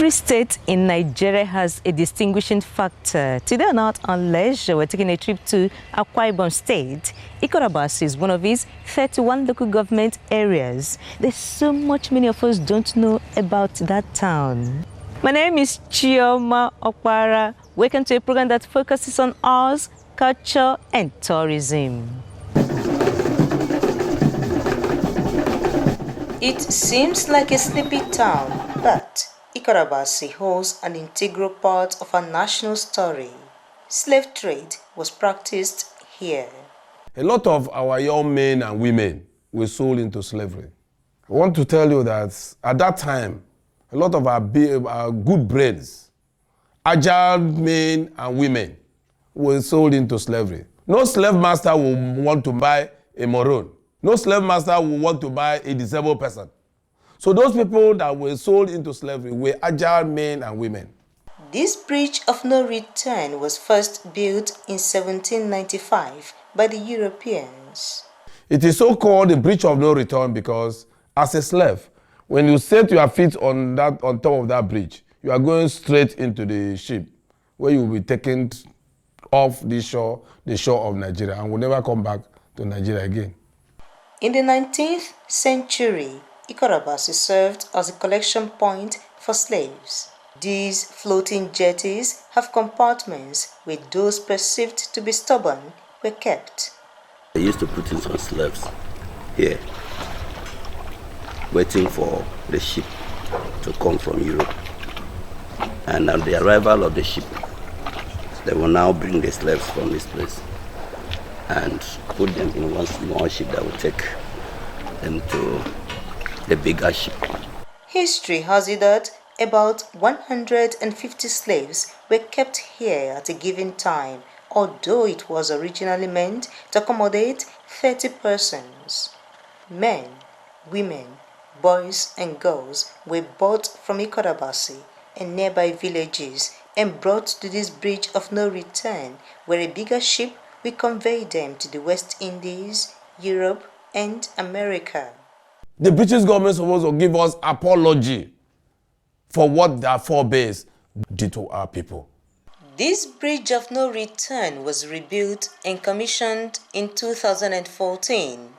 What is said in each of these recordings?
Every state in Nigeria has a distinguishing factor. Today on Out on Leisure, we're taking a trip to Akwa Ibom State. Ikot Abasi is one of its 31 local government areas. There's so much many of us don't know about that town. My name is Chioma Okpara. Welcome to a program that focuses on arts, culture, and tourism. It seems like a sleepy town, but Ikot Abasi holds an integral part of our national story. Slave trade was practiced here. A lot of our young men and women were sold into slavery. I want to tell you that at that time, a lot of our good brains, agile men and women, were sold into slavery. No slave master will want to buy a moron. No slave master will want to buy a disabled person. So those people that were sold into slavery were agile men and women. This bridge of no return was first built in 1795 by the Europeans. It is so called the bridge of no return because as a slave, when you set your feet on top of that bridge, you are going straight into the ship where you will be taken off the shore of Nigeria, and will never come back to Nigeria again. In the 19th century, Ikot Abasi served as a collection point for slaves. These floating jetties have compartments where those perceived to be stubborn were kept. They used to put in some slaves here, waiting for the ship to come from Europe. And on the arrival of the ship, they will now bring the slaves from this place and put them in one small ship that will take them to the bigger ship. History has it that about 150 slaves were kept here at a given time, although it was originally meant to accommodate 30 persons. Men, women, boys and girls were bought from Ikot Abasi and nearby villages and brought to this bridge of no return, where a bigger ship will convey them to the West Indies, Europe, and America. The British government is supposed to give us apology for what their forebears did to our people. This bridge of no return was rebuilt and commissioned in 2014.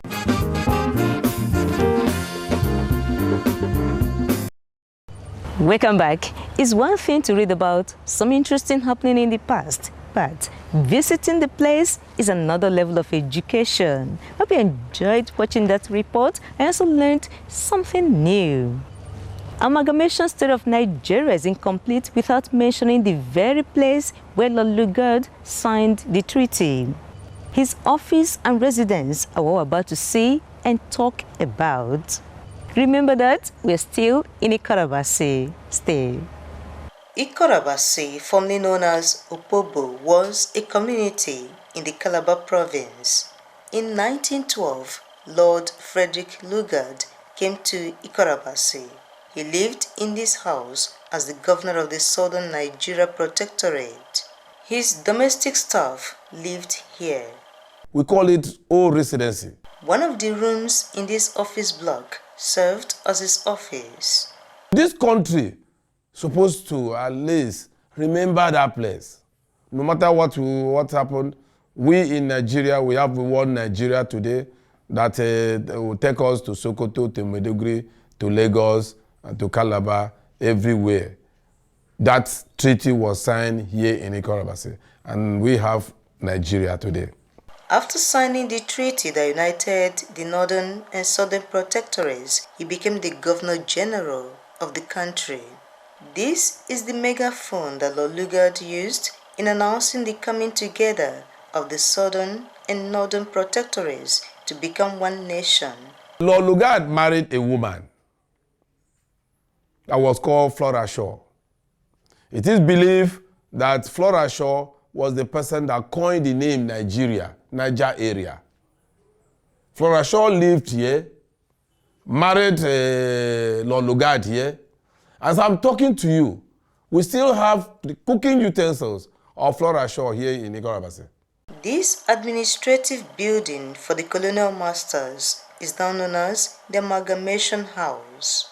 Welcome back. It's one thing to read about some interesting happening in the past, but visiting the place is another level of education. Hope you enjoyed watching that report and also learned something new. Amalgamation State of Nigeria is incomplete without mentioning the very place where Lord Lugard signed the treaty. His office and residence are what we're about to see and talk about. Remember that we're still in Ikot Abasi. Stay. Ikot Abasi, formerly known as Opobo, was a community in the Calabar province. In 1912, Lord Frederick Lugard came to Ikot Abasi. He lived in this house as the governor of the Southern Nigeria Protectorate. His domestic staff lived here. We call it residency. One of the rooms in this office block served as his office. This country supposed to at least remember that place. No matter what happened, we in Nigeria, we have one Nigeria today that will take us to Sokoto, to Maiduguri, to Lagos, and to Calabar, everywhere. That treaty was signed here in Ikot Abasi, and we have Nigeria today. After signing the treaty that united the Northern and Southern Protectorates, he became the Governor General of the country. This is the megaphone that Lord Lugard used in announcing the coming together of the Southern and Northern Protectorates to become one nation. Lord Lugard married a woman that was called Flora Shaw. It is believed that Flora Shaw was the person that coined the name Nigeria, Niger area. Flora Shaw lived here, married Lord Lugard here. As I'm talking to you, we still have the cooking utensils of Flora Shaw here in Ikot Abasi. This administrative building for the colonial masters is now known as the Amalgamation House.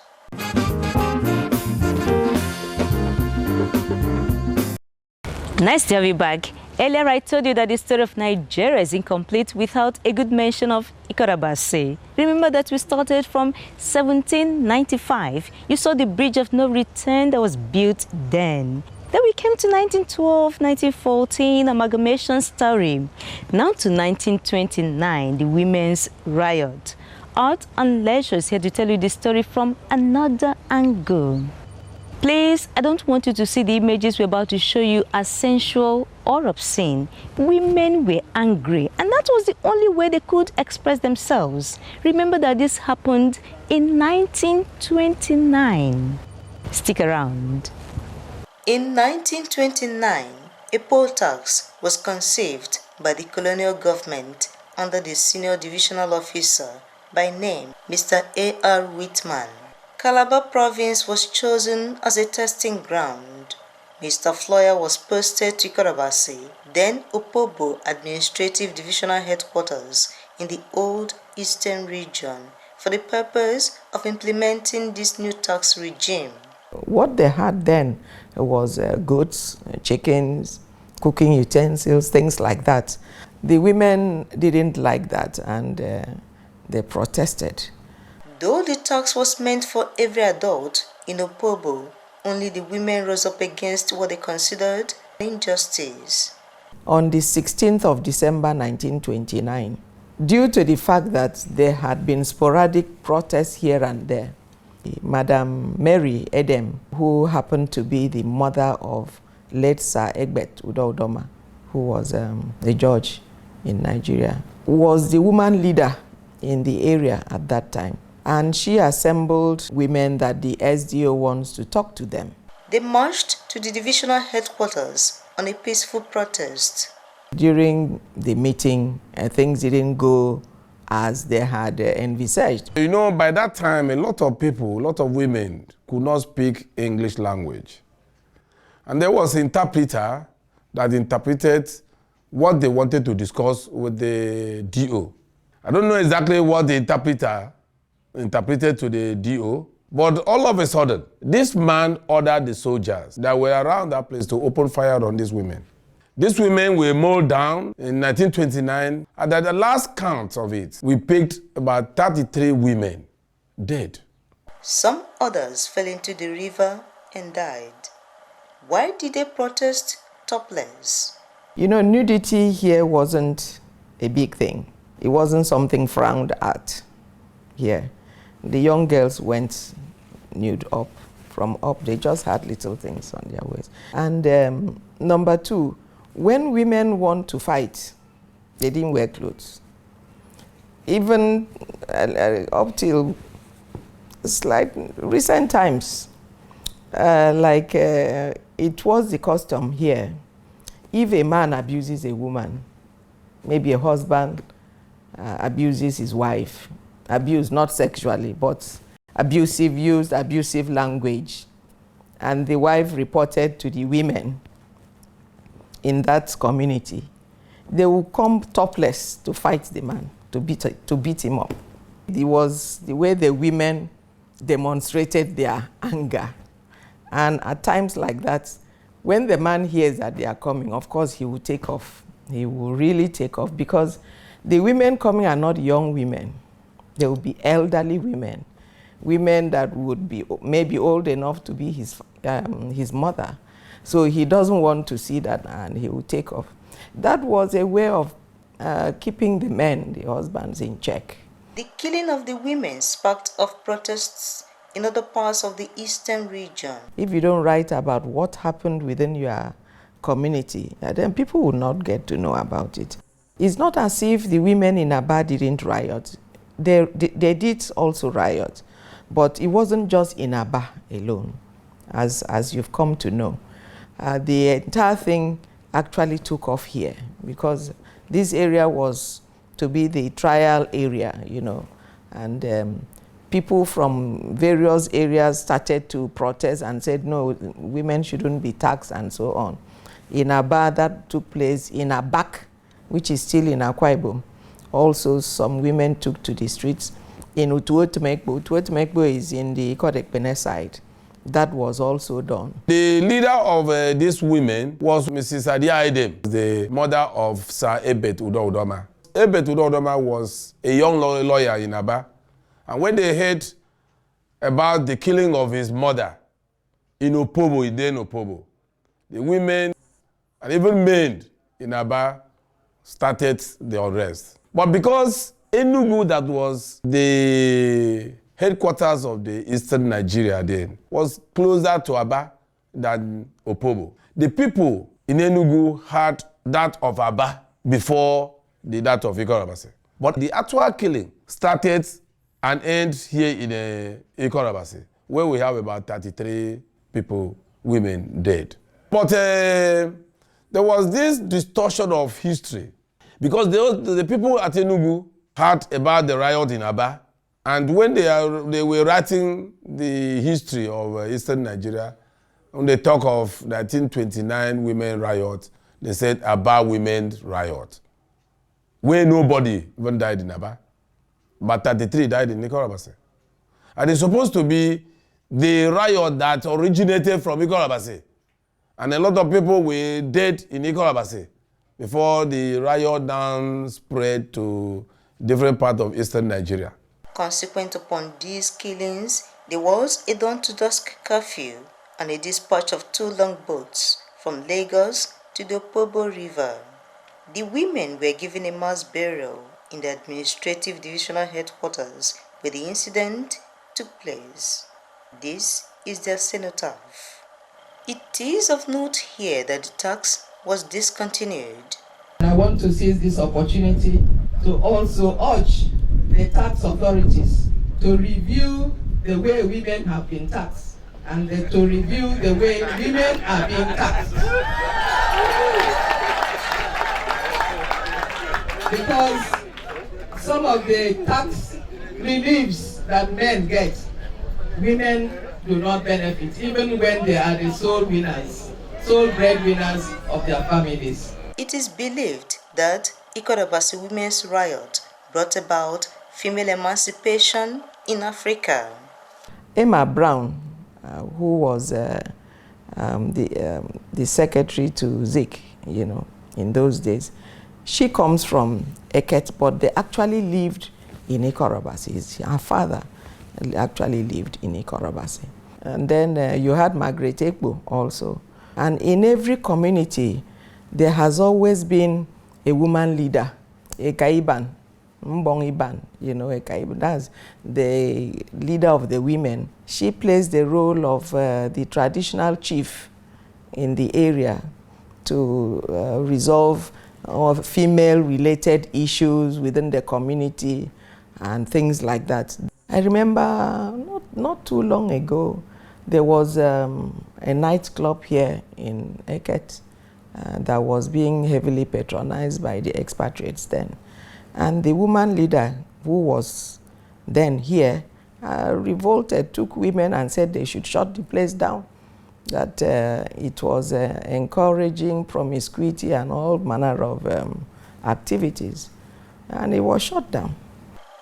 Nice to have you back. Earlier I told you that the story of Nigeria is incomplete without a good mention of Ikot Abasi. Remember that we started from 1795. You saw the bridge of no return that was built then. Then we came to 1912, 1914, amalgamation story. Now to 1929, the women's riot. Art and Leisure is here to tell you the story from another angle. Please, I don't want you to see the images we're about to show you as sensual or obscene. Women were angry, and that was the only way they could express themselves. Remember that this happened in 1929. Stick around. In 1929, a poll tax was conceived by the colonial government under the senior divisional officer by name Mr. A.R. Whitman. Calabar province was chosen as a testing ground. Mr. Floyer was posted to Ikot Abasi, then Opobo Administrative Divisional Headquarters in the old Eastern region, for the purpose of implementing this new tax regime. What they had then was goats, chickens, cooking utensils, things like that. The women didn't like that, and they protested. Though the tax was meant for every adult in Opobo, only the women rose up against what they considered injustice. On the 16th of December 1929, due to the fact that there had been sporadic protests here and there, Madam Mary Edem, who happened to be the mother of late Sir Egbert Udo-Udoma, who was a judge in Nigeria, was the woman leader in the area at that time. And she assembled women that the SDO wants to talk to them. They marched to the divisional headquarters on a peaceful protest. During the meeting, things didn't go as they had envisaged. You know, by that time, a lot of people, a lot of women could not speak English language. And there was an interpreter that interpreted what they wanted to discuss with the DO. I don't know exactly what the interpreter interpreted to the DO, but all of a sudden, this man ordered the soldiers that were around that place to open fire on these women. These women were mowed down in 1929, and at the last count of it, we picked about 33 women dead. Some others fell into the river and died. Why did they protest topless? You know, nudity here wasn't a big thing. It wasn't something frowned at here. The young girls went nude up. From up, they just had little things on their waist. And number two, when women want to fight, they didn't wear clothes. Even up till recent times, it was the custom here. If a man abuses a woman, maybe a husband abuses his wife, abuse not sexually, but used abusive language, and the wife reported to the women in that community, they will come topless to fight the man, to beat him up. It was the way the women demonstrated their anger. And at times like that, when the man hears that they are coming, of course he will take off. He will really take off, because the women coming are not young women. They will be elderly women, women that would be maybe old enough to be his mother. So he doesn't want to see that, and he will take off. That was a way of keeping the men, the husbands, in check. The killing of the women sparked off protests in other parts of the eastern region. If you don't write about what happened within your community, then people will not get to know about it. It's not as if the women in Aba didn't riot. They did also riot, but it wasn't just in Aba alone, as you've come to know. The entire thing actually took off here, because this area was to be the trial area, you know, and people from various areas started to protest and said, no, women shouldn't be taxed and so on. In Aba, that took place. In Abak, which is still in Akwa Ibom, also some women took to the streets. In Utuotumekbo is in the Ikot Ekpene side. that was also done. The leader of these women was Mrs. Adia Idem, the mother of Sir Ebet Udo Udoma. Ebet Udo Udoma was a young lawyer in Aba, and when they heard about the killing of his mother in Opobo, Iden Opobo, the women and even men in Aba started the unrest. But because Enugu, that was the headquarters of the eastern Nigeria then, was closer to Aba than Opobo. The people in Enugu had that of Aba before that of Ikot Abasi. But the actual killing started and ended here in Ikot Abasi, where we have about 33 people, women dead. But there was this distortion of history, because the people at Enugu heard about the riot in Aba, and when they were writing the history of eastern Nigeria, when they talk of 1929 women riot, they said Aba women riot, where nobody even died in Aba, but 33 died in Ikot Abasi. And it's supposed to be the riot that originated from Ikot Abasi. And a lot of people were dead in Ikot Abasi before the riot now spread to different parts of eastern Nigeria. Consequent upon these killings, there was a dawn-to-dusk curfew and a dispatch of 2 longboats from Lagos to the Opobo River. The women were given a mass burial in the administrative divisional headquarters where the incident took place. This is their cenotaph. It is of note here that the tax was discontinued. I want to seize this opportunity to also urge the tax authorities to review the way women have been taxed and to review the way women are being taxed. Because some of the tax reliefs that men get, women do not benefit, even when they are the sole winners, sole breadwinners of their families. It is believed that Ikot Abasi Women's Riot brought about female emancipation in Africa. Emma Brown, who was the secretary to Zik, in those days, she comes from Eket, but they actually lived in Ikot Abasi. Her father actually lived in Ikot Abasi. And then you had Margaret Ekpo also. And in every community, there has always been a woman leader, a Kaiban, Mbong Iban, a Kaiban. That's the leader of the women. She plays the role of the traditional chief in the area to resolve female-related issues within the community and things like that. I remember not too long ago, there was a nightclub here in Eket that was being heavily patronized by the expatriates then. And the woman leader who was then here revolted, took women and said they should shut the place down, that it was encouraging promiscuity and all manner of activities. And it was shut down.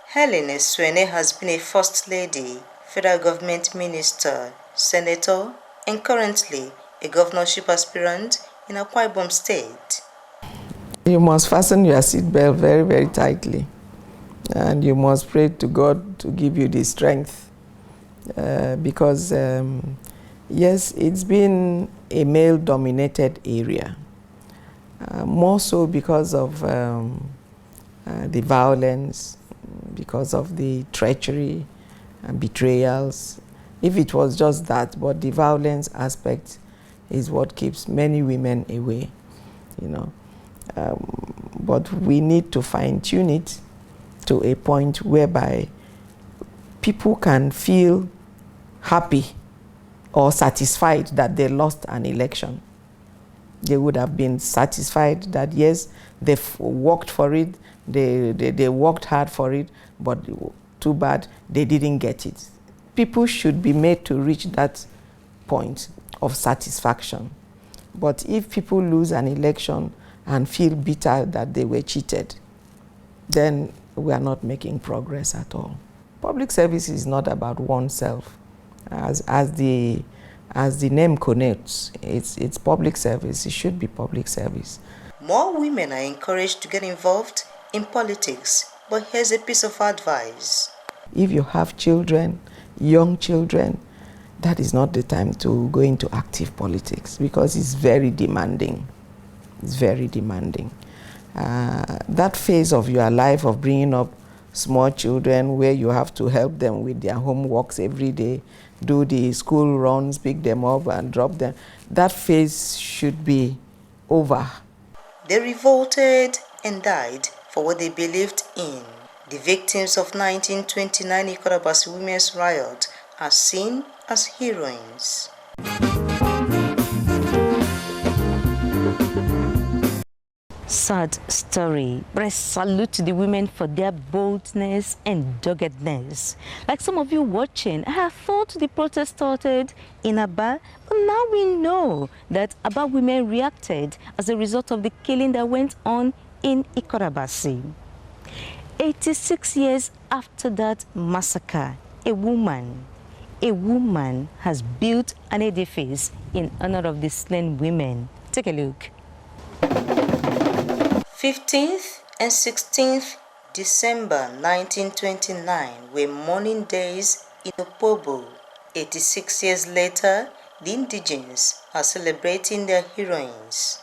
Helen Eswene has been a First Lady, Federal Government Minister, Senator, and currently a governorship aspirant in Akwa Ibom State. You must fasten your seatbelt very, very tightly. And you must pray to God to give you the strength. Because, yes, it's been a male-dominated area. More so because of the violence, because of the treachery and betrayals. If it was just that, but the violence aspect is what keeps many women away, but we need to fine-tune it to a point whereby people can feel happy or satisfied that they lost an election. They would have been satisfied that, yes, they've worked for it, they worked hard for it, but too bad they didn't get it. People should be made to reach that point of satisfaction. But if people lose an election and feel bitter that they were cheated, then we are not making progress at all. Public service is not about oneself. As the name connotes, it's public service. It should be public service. More women are encouraged to get involved in politics, but here's a piece of advice. If you have children, young children, that is not the time to go into active politics because it's very demanding. It's very demanding. That phase of your life of bringing up small children where you have to help them with their homeworks every day, do the school runs, pick them up and drop them, that phase should be over. They revolted and died for what they believed in. The victims of 1929 Ikot Abasi Women's Riot are seen as heroines. Sad story, but I salute the women for their boldness and doggedness. Like some of you watching, I have thought the protest started in Aba, but now we know that Aba women reacted as a result of the killing that went on in Ikot Abasi. 86 years after that massacre, a woman has built an edifice in honor of the slain women. Take a look. 15th and 16th December 1929 were mourning days in Opobo. 86 years later, the indigenes are celebrating their heroines.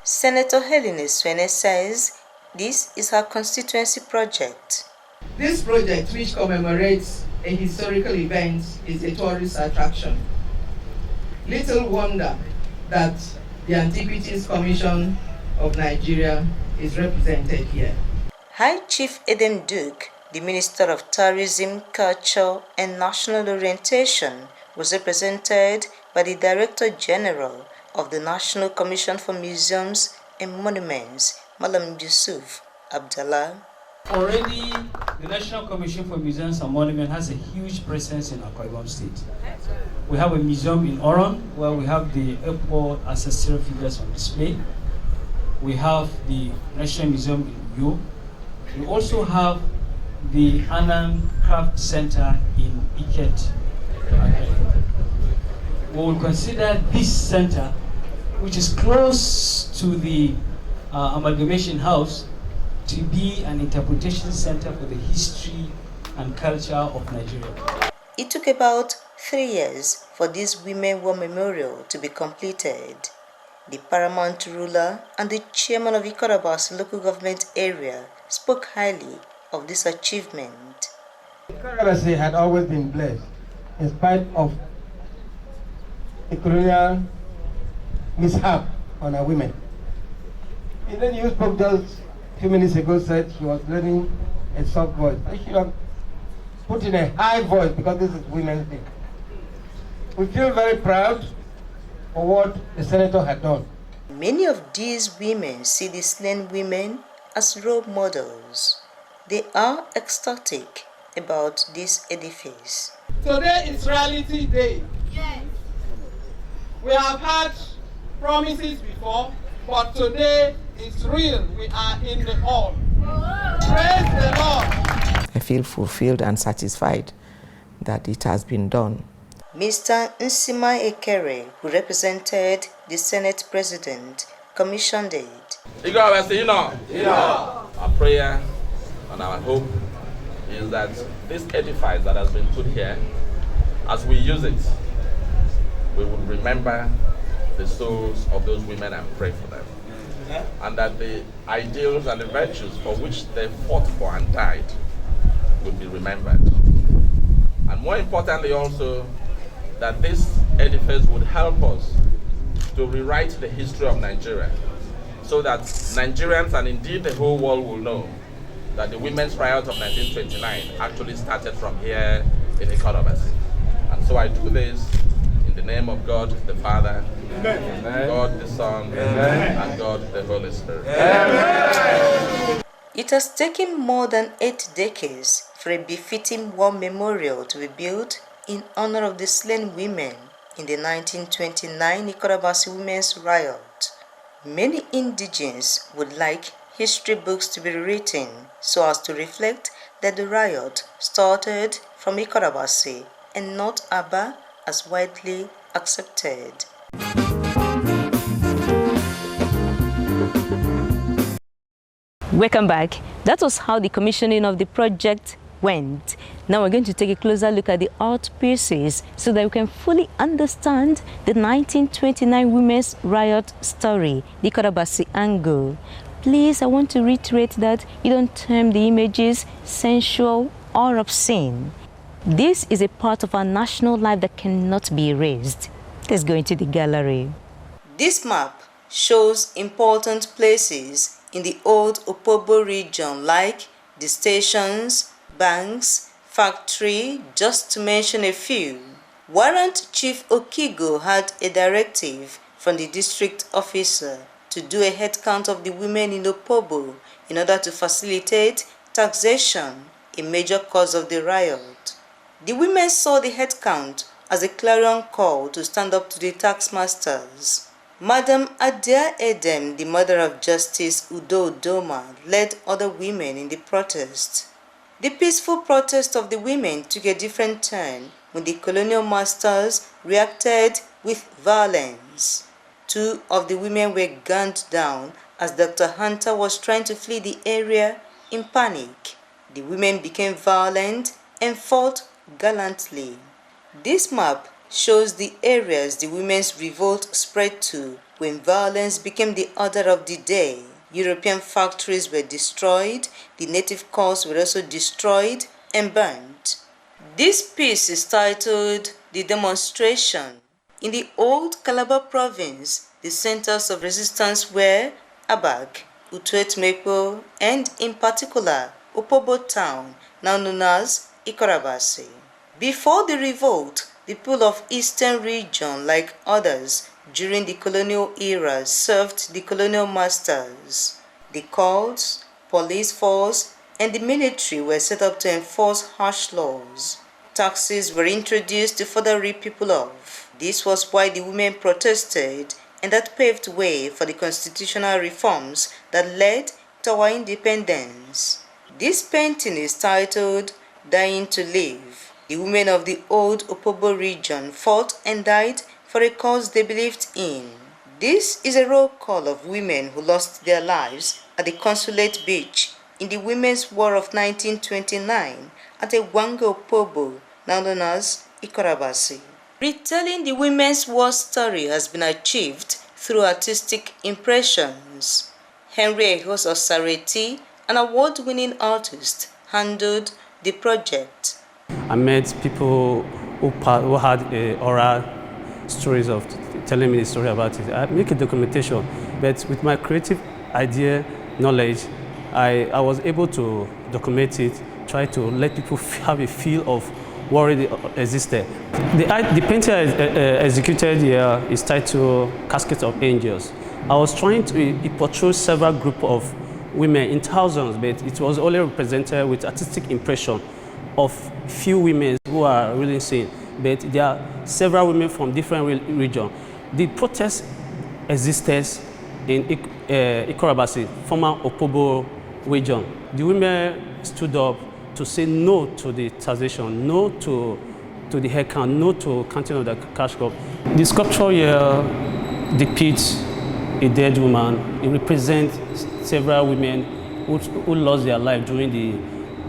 Senator Helen Swene says this is her constituency project. This project, which commemorates a historical event, is a tourist attraction. Little wonder that the Antiquities Commission of Nigeria is represented here. High Chief Edem Duke, the Minister of Tourism, Culture and National Orientation, was represented by the Director General of the National Commission for Museums and Monuments, Malam Yusuf Abdallah. Already, the National Commission for Museums and Monuments has a huge presence in Akwa Ibom State. We have a museum in Oron, where we have the airport ancestral figures on display. We have the National Museum in Uyo. We also have the Anand Craft Center in Ikot. We will consider this center, which is close to the Amalgamation House, to be an interpretation center for the history and culture of Nigeria. It took about 3 years for this Women War Memorial to be completed. The paramount ruler and the chairman of Ikot Abasi local government area spoke highly of this achievement. Ikot Abasi had always been blessed in spite of the colonial mishap on our women. And then you spoke just a few minutes ago, said she was learning a soft voice. I should have put in a high voice because this is Women's Day. We feel very proud for what the senator had done. Many of these women see the slain women as role models. They are ecstatic about this edifice. Today is Reality Day. Yes. We have had promises before, but today is real. We are in the hall. Praise the Lord. I feel fulfilled and satisfied that it has been done. Mr. Nsima Ekere, who represented the Senate President, commissioned it. Our prayer and our hope is that this edifice that has been put here, as we use it, we will remember the souls of those women and pray for them. And that the ideals and the virtues for which they fought for and died will be remembered. And more importantly also, that this edifice would help us to rewrite the history of Nigeria so that Nigerians and indeed the whole world will know that the Women's Riot of 1929 actually started from here in Ikot Abasi. And so I do this In the name of God the Father, Amen. God the Son, Amen. And God the Holy Spirit. Amen. It has taken more than 8 decades for a befitting war memorial to be built in honor of the slain women in the 1929 Ikot Abasi Women's Riot. Many indigents would like history books to be written so as to reflect that the riot started from Ikot Abasi and not Aba as widely accepted. Welcome back. That was how the commissioning of the project went. Now we're going to take a closer look at the art pieces so that we can fully understand the 1929 Women's Riot story, the Ikot Abasi angle. Please, I want to reiterate that you don't term the images sensual or obscene. This is a part of our national life that cannot be erased. Let's go into the gallery. This map shows important places in the old Opobo region like the stations, banks, factory, just to mention a few. Warrant Chief Okigo had a directive from the district officer to do a head count of the women in Opobo in order to facilitate taxation, a major cause of the riot. The women saw the head count as a clarion call to stand up to the tax masters. Madam Adia Edem, the mother of Justice Udo Doma, led other women in the protest. The peaceful protest of the women took a different turn when the colonial masters reacted with violence. 2 of the women were gunned down as Dr. Hunter was trying to flee the area in panic. The women became violent and fought gallantly. This map shows the areas the women's revolt spread to when violence became the order of the day. European factories were destroyed, the native cores were also destroyed and burnt. This piece is titled The Demonstration. In the old Calabar province, the centers of resistance were Abak, Utuetmepo, and in particular, Opobo town, now known as Ikot Abasi. Before the revolt, the people of Eastern region, like others during the colonial era, served the colonial masters. The courts, police force, and the military were set up to enforce harsh laws. Taxes were introduced to further rid people off. This was why the women protested, and that paved way for the constitutional reforms that led to our independence. This painting is titled Dying to Live. The women of the old Opobo region fought and died for a cause they believed in. This is a roll call of women who lost their lives at the Consulate Beach in the Women's War of 1929 at a Wango Opobo, now known as Ikot Abasi. Retelling the women's war story has been achieved through artistic impressions. Henry Ehos Osareti, an award-winning artist, handled the project. I met people who had oral stories of telling me the story about it. I make a documentation, but with my creative idea, knowledge, I was able to document it, try to let people have a feel of what already existed. The painting I executed here is titled Casket of Angels. I was trying to portray several groups of women in thousands, but it was only represented with artistic impression of few women who are really seen, but there are several women from different regions. The protest existed in Ikot Abasi, former Opobo region. The women stood up to say no to the taxation, no to the head count, no to counting of the cash crop. The sculpture here depicts a dead woman. It represents several women who lost their life during the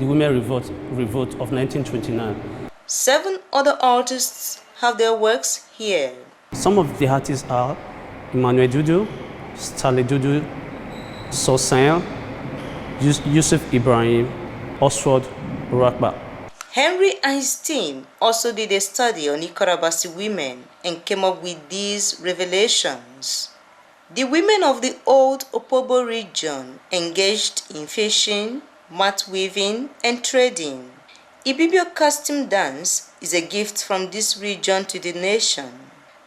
women revolt of 1929. 7 other artists have their works here. Some of the artists are Emmanuel Dudu, Stanley Dudu, Sosin, Yusuf Ibrahim, Oswald Urakba. Henry and his team also did a study on Ikot Abasi women and came up with these revelations. The women of the old Opobo region engaged in fishing, mat weaving, and trading. Ibibio costume dance is a gift from this region to the nation.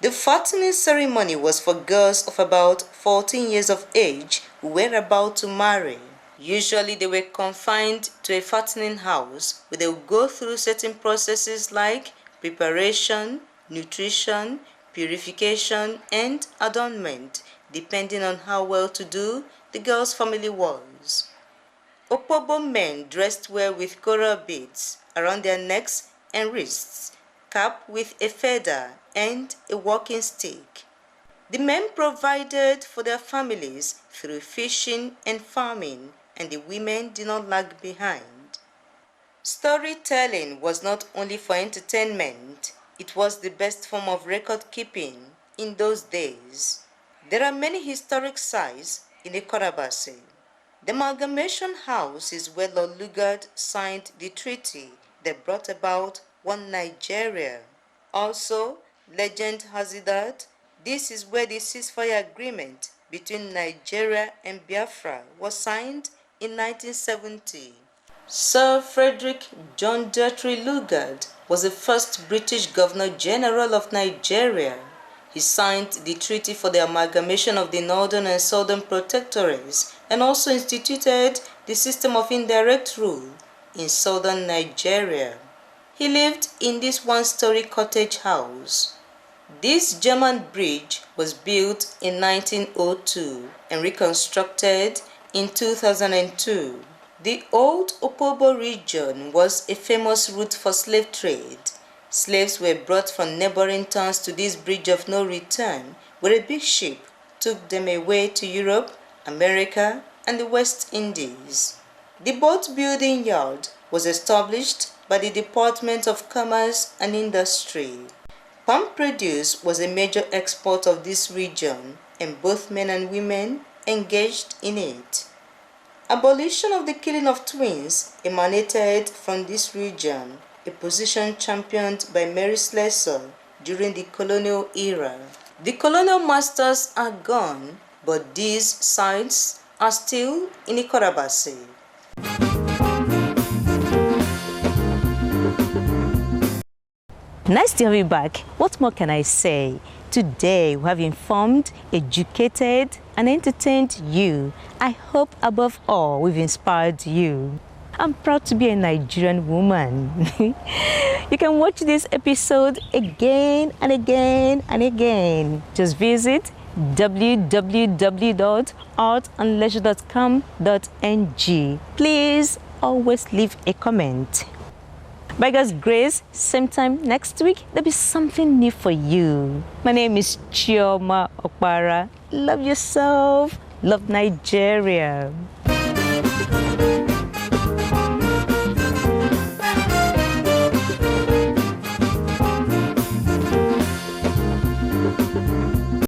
The fattening ceremony was for girls of about 14 years of age who were about to marry. Usually they were confined to a fattening house where they would go through certain processes like preparation, nutrition, purification, and adornment, depending on how well-to-do the girl's family was. Opobo men dressed well with coral beads around their necks and wrists, capped with a feather and a walking stick. The men provided for their families through fishing and farming, and the women did not lag behind. Storytelling was not only for entertainment, it was the best form of record keeping in those days. There are many historic sites in Ikot Abasi. The Amalgamation House is where Lord Lugard signed the treaty that brought about one Nigeria. Also, legend has it that this is where the ceasefire agreement between Nigeria and Biafra was signed in 1970. Sir Frederick John Dutry Lugard was the first British Governor General of Nigeria. He signed the treaty for the amalgamation of the northern and southern protectorates and also instituted the system of indirect rule in southern Nigeria. He lived in this one-story cottage house. This German bridge was built in 1902 and reconstructed in 2002. The old Opobo region was a famous route for slave trade. Slaves were brought from neighboring towns to this bridge of no return, where a big ship took them away to Europe, America, and the West Indies. The boat building yard was established by the Department of Commerce and Industry. Palm produce was a major export of this region, and both men and women engaged in it. Abolition of the killing of twins emanated from this region, a position championed by Mary Slessor during the colonial era. The colonial masters are gone, but these sites are still in Ikot Abasi. Nice to have you back. What more can I say? Today we have informed, educated, and entertained you. I hope above all we've inspired you. I'm proud to be a Nigerian woman. You can watch this episode again and again and again. Just visit www.artandleisure.com.ng. Please always leave a comment. By God's grace, same time next week, there'll be something new for you. My name is Chioma Okpara. Love yourself. Love Nigeria.